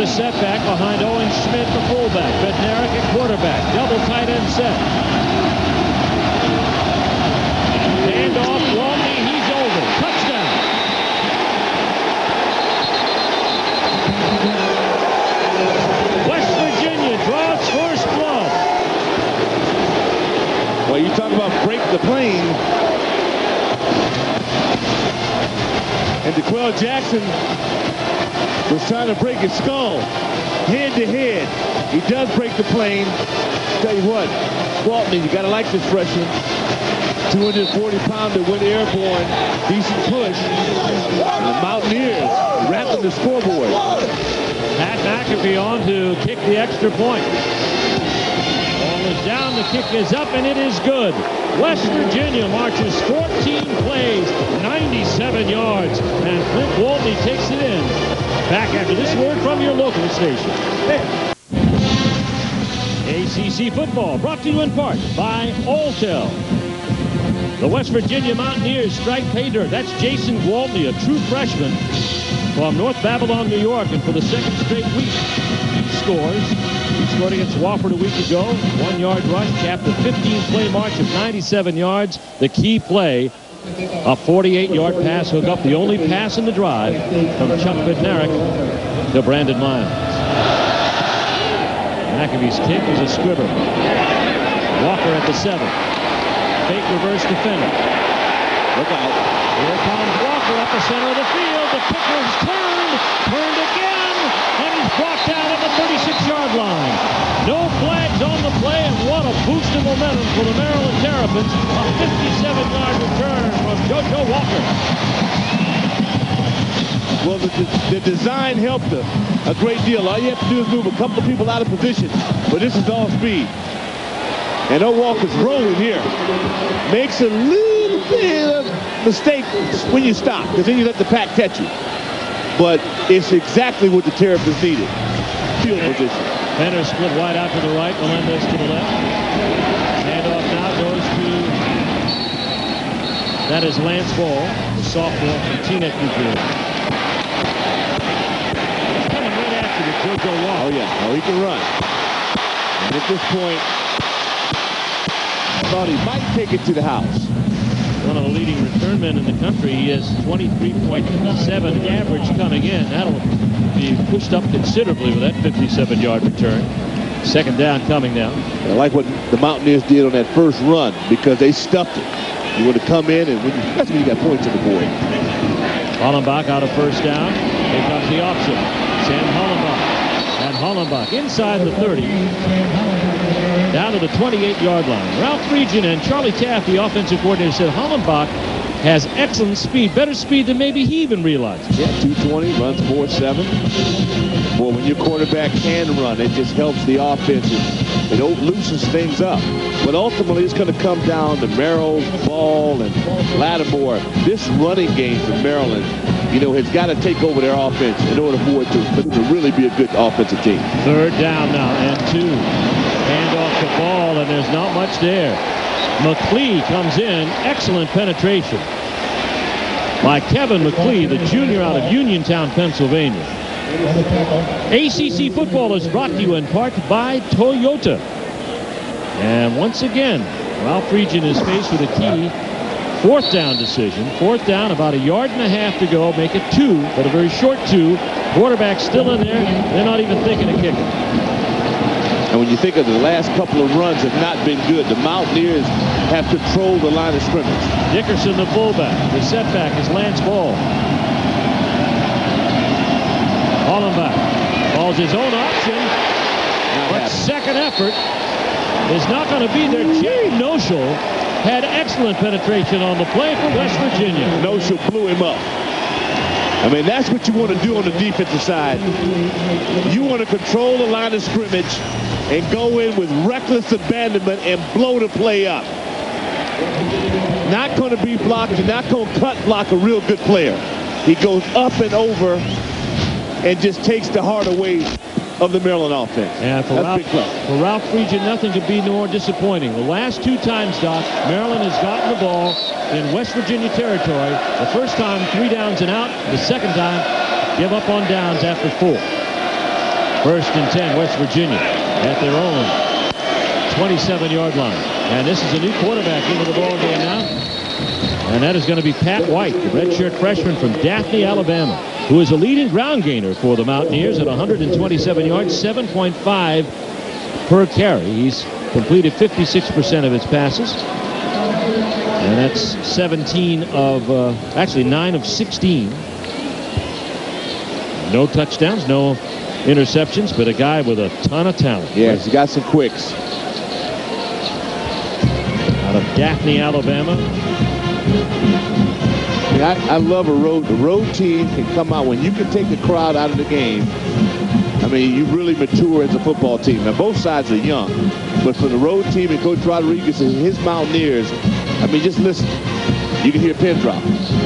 the setback behind Owen Schmidt, the fullback. Bednarik at quarterback. Double tight end set. Hand off, Waltney, he's over. Touchdown. West Virginia draws first blood. Well, you talk about break the plane. And DeQuell Jackson was trying to break his skull. Head to head. He does break the plane. Tell you what, Waltney, you got to like this freshman. 240-pounder, went airborne. Decent push. And the Mountaineers wrapping the scoreboard. Pat McAfee on to kick the extra point. Ball is down, the kick is up, and it is good. West Virginia marches 14 plays, 97 yards, and Flint Waltney takes it in. Back after this word from your local station. ACC football brought to you in part by Alltel. The West Virginia Mountaineers strike pay dirt. That's Jason Waltney, a true freshman from North Babylon, New York, and for the second straight week, he scores. He scored against Wofford a week ago. 1-yard rush, capped a 15-play march of 97 yards. The key play, a 48-yard pass hook up, the only pass in the drive from Chuck Bednarik to Brandon Miles. McAfee's kick is a squibber. Walker at the 7. Fake reverse defender. Look out. Here comes Walker up the center of the field. The kicker is turned again, and he's brought down at the 36-yard line. No flags on the play, and what a boost of momentum for the Maryland Terrapins. A 57-yard return from JoJo Walker. Well, the design helped a great deal. All you have to do is move a couple of people out of position, but this is all speed. And Walker's rolling here. Makes a little bit of mistake when you stop, because then you let the pack catch you. But it's exactly what the Terrapins needed. Field position. Benner split wide out to the right, Melendez to the left. Handoff now goes to, that is Lance Ball, the sophomore from Teaneck, New Jersey. He's coming right after the JoJo Walker. Oh, yeah. Oh, he can run. And at this point, thought he might take it to the house. One of the leading return men in the country. He has 23.7 average coming in. That'll be pushed up considerably with that 57-yard return. Second down coming now. I like what the Mountaineers did on that first run because they stuffed it. You want to come in, and that's when you got points on the board. Hollenbach out of first down. Here comes the option. Sam Hollenbach. And Hollenbach inside the 30. Down to the 28-yard line. Ralph Friedgen and Charlie Taft, the offensive coordinator, said Hollenbach has excellent speed, better speed than maybe he even realized. Yeah, 220, runs 4.7. Well, when your quarterback can run, it just helps the offense. It loosens things up. But ultimately, it's going to come down to Merrill, Ball, and Lattimore. This running game for Maryland, you know, has got to take over their offense in order for it to really be a good offensive team. Third down now and 2. Hand off the ball, and there's not much there. McLee comes in. Excellent penetration by Kevin McLee, the junior out of Uniontown, Pennsylvania. ACC football is brought to you in part by Toyota. And once again, Ralph Friedgen is faced with a key 4th down decision. 4th down, about 1.5 yards to go. Make it 2, but a very short 2. Quarterback still in there. They're not even thinking of kicking. And when you think of the last couple of runs have not been good, the Mountaineers have controlled the line of scrimmage. Dickerson, the fullback. The setback is Lance Ball. Hollenbach calls his own option, but second effort is not going to be there. Jerry Noshel had excellent penetration on the play for West Virginia. Noshel blew him up. I mean, that's what you want to do on the defensive side. You want to control the line of scrimmage and go in with reckless abandonment and blow the play up. Not going to be blocked. You're not going to cut block a real good player. He goes up and over and just takes the heart away of the Maryland offense. And for Ralph Friedgen, nothing could be more disappointing. The last 2 times, Doc, Maryland has gotten the ball in West Virginia territory. The first time, 3 downs and out. The second time, give up on downs after 4. First and 10, West Virginia at their own 27-yard line. And this is a new quarterback into the ball game now. And that is going to be Pat White, the redshirt freshman from Daphne, Alabama, who is a leading ground gainer for the Mountaineers at 127 yards, 7.5 per carry. He's completed 56% of his passes. And that's 9 of 16. No touchdowns, no interceptions, but a guy with a ton of talent. Yeah, he's got some quicks. Out of Daphne, Alabama. I love the road team can come out when you can take the crowd out of the game. I mean, you really mature as a football team. Now, both sides are young, but for the road team and Coach Rodriguez and his Mountaineers, I mean, just listen. You can hear a pin drop.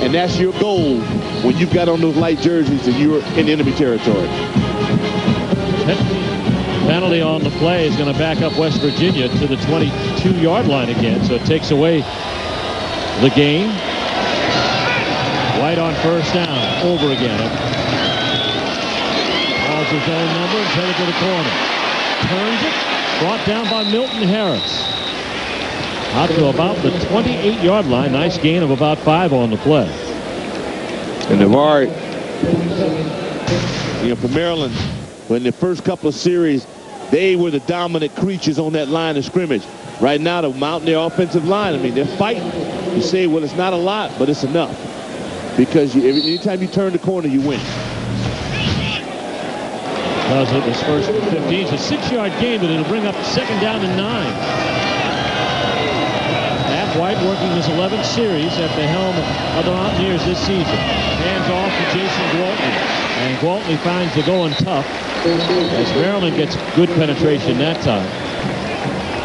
And that's your goal when you've got on those light jerseys and you're in enemy territory. Penalty on the play is going to back up West Virginia to the 22-yard line again, so it takes away the gain. White on first down, over again. Calls his own number and headed to the corner. Turns it, brought down by Milton Harris. Out to about the 28-yard line. Nice gain of about 5 on the play. And Navarre, for Maryland, when the first couple of series, they were the dominant creatures on that line of scrimmage. Right now, the Mountaineer offensive line, I mean, they're fighting. You say, well, it's not a lot, but it's enough. Because anytime you turn the corner, you win. Does it this first 15. It's a 6-yard gain, but it'll bring up second down and 9. Pat White working his 11th series at the helm of the Mountaineers this season. Hands off to Jason Gwaltney. And Gwaltney finds the going tough as Maryland gets good penetration that time.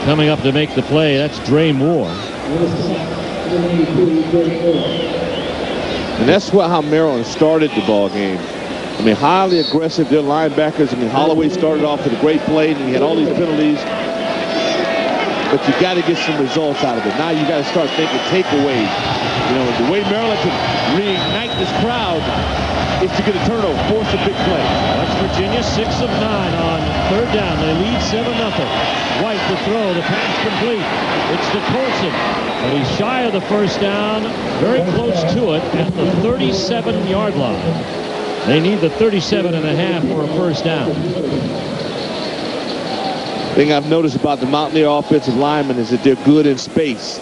Coming up to make the play, that's Dre Moore. And that's how Maryland started the ball game. I mean, highly aggressive. Their linebackers. I mean, Holloway started off with a great play, and he had all these penalties. But you got to get some results out of it. Now you got to start thinking takeaways. The way Maryland can reignite this crowd is to get a turnover, force a big play. West Virginia 6 of 9 on third down. They lead 7-0. White to throw. The pass complete. It's to Colson. But he's shy of the first down. Very close to it at the 37-yard line. They need the 37.5 for a first down. Thing I've noticed about the Mountaineer offensive linemen is that they're good in space.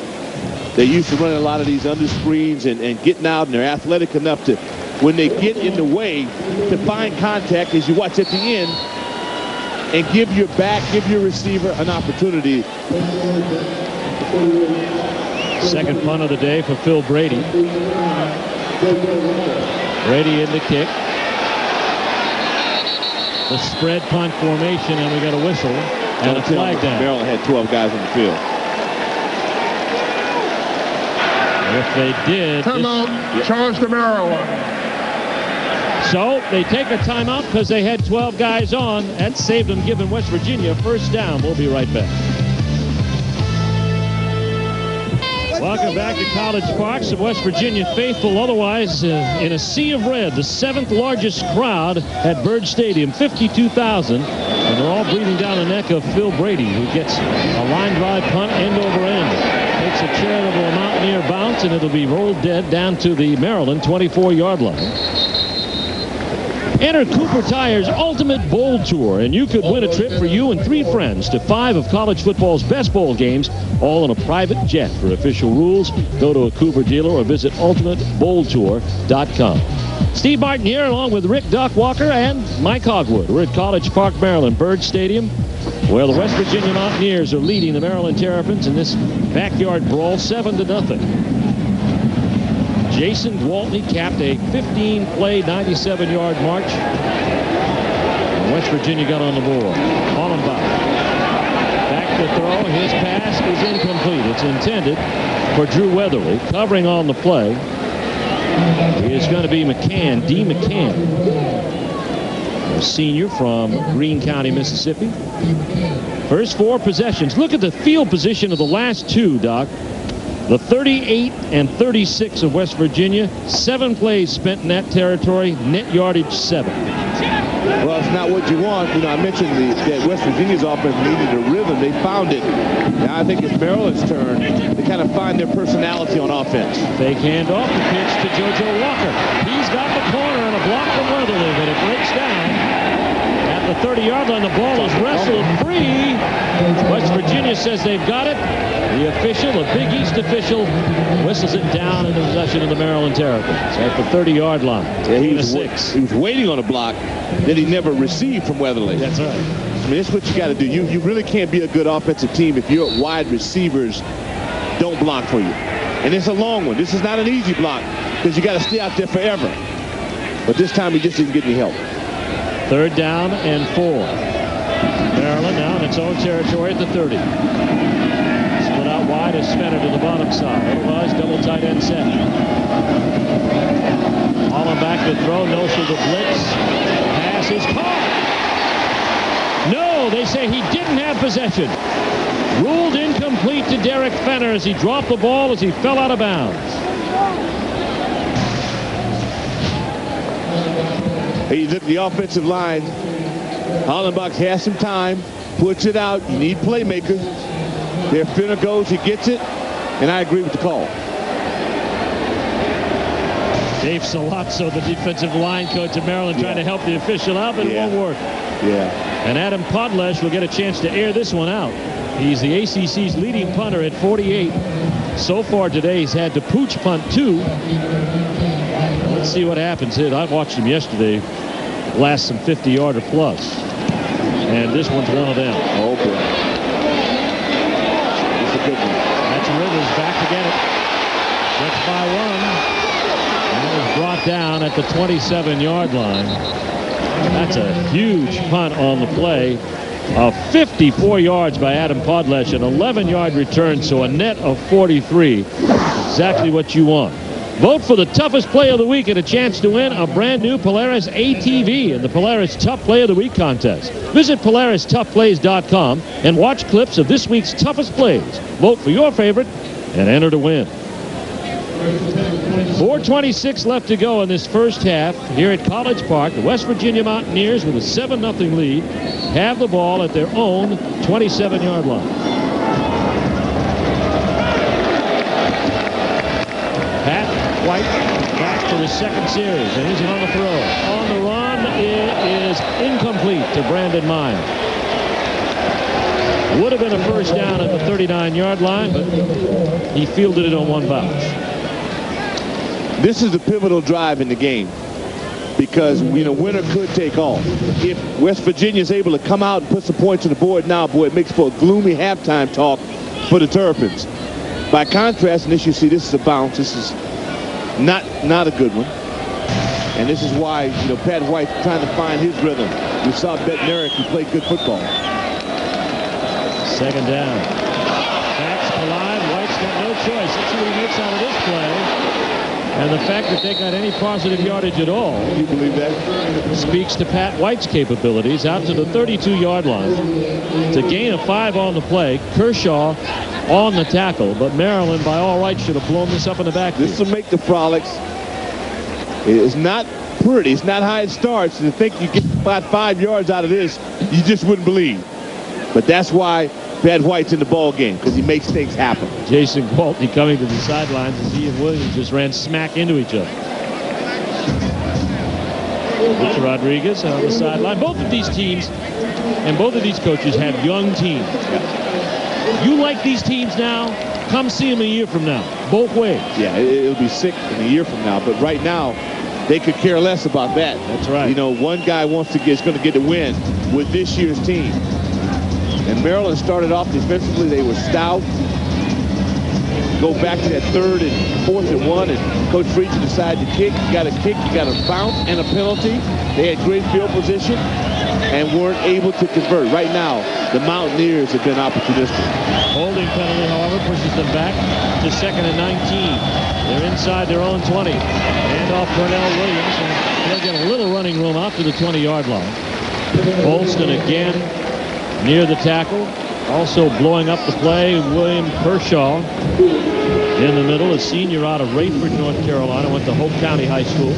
They're used to running a lot of these under screens and getting out, and they're athletic enough to, when they get in the way, to find contact as you watch at the end and give your receiver an opportunity. Second punt of the day for Phil Brady. Brady in the kick. The spread punt formation, and we got a whistle and a flag down. Maryland had 12 guys on the field. If they did, timeout, charge to Maryland. So they take a timeout because they had 12 guys on. That saved them, giving West Virginia a first down. We'll be right back. Welcome back to College Park. Some West Virginia faithful otherwise in a sea of red. The 7th largest crowd at Byrd Stadium, 52,000. And they're all breathing down the neck of Phil Brady, who gets a line drive punt end over end. Takes a charitable Mountaineer bounce, and it'll be rolled dead down to the Maryland 24-yard line. Enter Cooper Tire's Ultimate Bowl Tour, and you could win a trip for you and 3 friends to 5 of college football's best bowl games, all on a private jet. For official rules, go to a Cooper dealer or visit ultimatebowltour.com. Steve Martin here, along with Rick Duck Walker and Mike Hogwood. We're at College Park, Maryland, Byrd Stadium, where the West Virginia Mountaineers are leading the Maryland Terrapins in this backyard brawl 7-0. Jason Gwaltney capped a 15-play, 97-yard march. And West Virginia got on the board. Hollenbach back to throw. His pass is incomplete. It's intended for Drew Weatherly. Covering on the play is going to be McCann, D. McCann, a senior from Greene County, Mississippi. First 4 possessions. Look at the field position of the last 2, Doc. The 38 and 36 of West Virginia. 7 plays spent in that territory. Net yardage 7. Well, it's not what you want. You know, I mentioned that West Virginia's offense needed a rhythm. They found it. Now I think it's Maryland's turn to kind of find their personality on offense. Fake handoff, the pitch to JoJo Walker. He's got the corner and a block from Weatherly, but it breaks down. At the 30-yard line, the ball is wrestled free. West Virginia says they've got it. The official, a Big East official, whistles it down into possession of the Maryland Terrapins at the 30-yard line. Yeah, he was waiting on a block that he never received from Weatherly. That's right. I mean, that's what you got to do. You really can't be a good offensive team if your wide receivers don't block for you. And it's a long one. This is not an easy block because you got to stay out there forever. But this time he just didn't get any help. 3rd down and 4. Maryland now in its own territory at the 30. Split out wide as Spenner to the bottom side. Otherwise, double tight end set. Holland back to throw. No through the blitz. Pass is caught. No, they say he didn't have possession. Ruled incomplete to Derek Fenner as he dropped the ball as he fell out of bounds. He's at the offensive line. Hollenbach has some time, puts it out. You need playmakers. There Fenner goes, he gets it, and I agree with the call. Dave Salazzo, the defensive line coach of Maryland, trying to help the official out, but it won't work. Yeah. And Adam Podlesh will get a chance to air this one out. He's the ACC's leading punter at 48. So far today, he's had to pooch punt 2. Let's see what happens. I watched him yesterday. Last some 50-yarder plus. And this one's one of them. Oh, boy. That's a good one. That's Rivers back to get it. Gets by 1. And is brought down at the 27-yard line. That's a huge punt on the play. 54 yards by Adam Podlesh, an 11-yard return, so a net of 43. Exactly what you want. Vote for the toughest play of the week and a chance to win a brand new Polaris ATV in the Polaris Tough Play of the Week contest. Visit PolarisToughPlays.com and watch clips of this week's toughest plays. Vote for your favorite and enter to win. 4:26 left to go in this first half here at College Park. The West Virginia Mountaineers with a 7-0 lead have the ball at their own 27-yard line. Pat White back for the second series, and he's on the throw. On the run, it is incomplete to Brandon Meyer. Would have been a first down at the 39-yard line, but he fielded it on one bounce. This is a pivotal drive in the game because, you know, winner could take all. If West Virginia is able to come out and put some points on the board now, boy, it makes for a gloomy halftime talk for the Terrapins. By contrast, and this you see, this is a bounce. This is not a good one. And this is why, you know, Pat White's trying to find his rhythm. We saw Bednarik, who played good football. 2nd down. Backs collide. White's got no choice. Let's see what he makes out of this play. And the fact that they got any positive yardage at all, you believe that, speaks to Pat White's capabilities out to the 32-yard line. To gain a 5 on the play, Kershaw on the tackle, but Maryland, by all rights, should have blown this up in the backfield. This will make the frolics. It's not pretty. It's not how it starts. To think you get about 5 yards out of this, you just wouldn't believe. But that's why Pat White's in the ball game, because he makes things happen. Jason Gwaltney coming to the sidelines as he and Williams just ran smack into each other. Rich Rodriguez on the sideline. Both of these teams and both of these coaches have young teams. You like these teams now, come see them a year from now. Both ways. Yeah, it'll be sick in a year from now. But right now, they could care less about that. That's right. You know, one guy is going to get a win with this year's team. And Maryland started off defensively. They were stout. Go back to that 3rd and 4th and 1, and Coach Friedman decided to kick. You got a kick, you got a bounce and a penalty. They had great field position and weren't able to convert. Right now, the Mountaineers have been opportunistic. Holding penalty, however, pushes them back to 2nd and 19. They're inside their own 20. Hand off Cornell Williams, and they'll get a little running room out to the 20-yard line. Holston again near the tackle. Also blowing up the play, William Kershaw in the middle, a senior out of Rayford, North Carolina, went to Hope County High School.